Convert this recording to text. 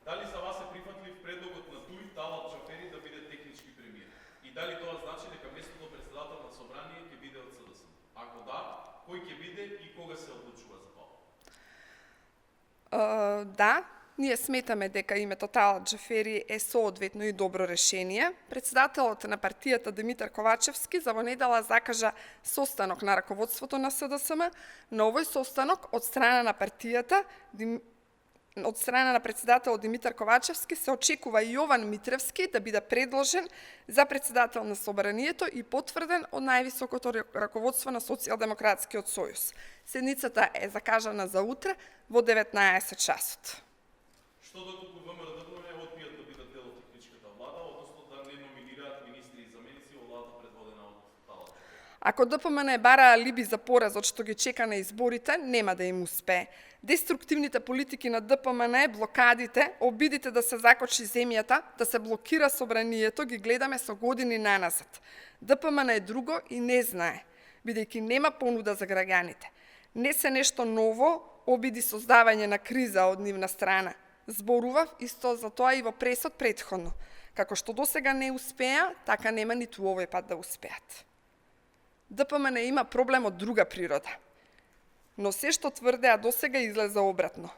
Дали за вас е прифатлив предлогот на Туј Талат Џафери да биде технички премиер? И дали тоа значи дека местото председател на собрание ќе биде од СДСМ? Ако да, кој ќе биде и кога се одлучува за тоа? Да, ние сметаме дека името Талат Џафери е соодветно и добро решение. Председателот на партијата Димитар Ковачевски за во недела закажа состанок на раководството на СДСМ. На овој состанок од страна на партијата од страна на председател Димитар Ковачевски се очекува Јован Митревски да биде предложен за председател на собранието и потврден од највисокото раководство на Социјалдемократскиот сојуз. Седницата е закажана за утре во 19 часот. Што доколку ВМРО не одбијат да бидат дел од техничката влада, односно да не номинираат министри и заменици во владата предводена од Талат? Ако ДПМН бара алиби за поразот што ги чека на изборите, нема да им успее. Деструктивните политики на ДПМН, блокадите, обидите да се закочи земјата, да се блокира собранието, ги гледаме со години наназад. ДПМН е друго и не знае, бидејќи нема понуда за граѓаните. Не се нешто ново, обиди создавање на криза од нивна страна. Зборував исто за тоа и во пресот претходно. Како што досега не успеа, така нема ниту овој пат да успеат. ДПМН има проблем од друга природа. Но се што тврдеа досега излезе обратно.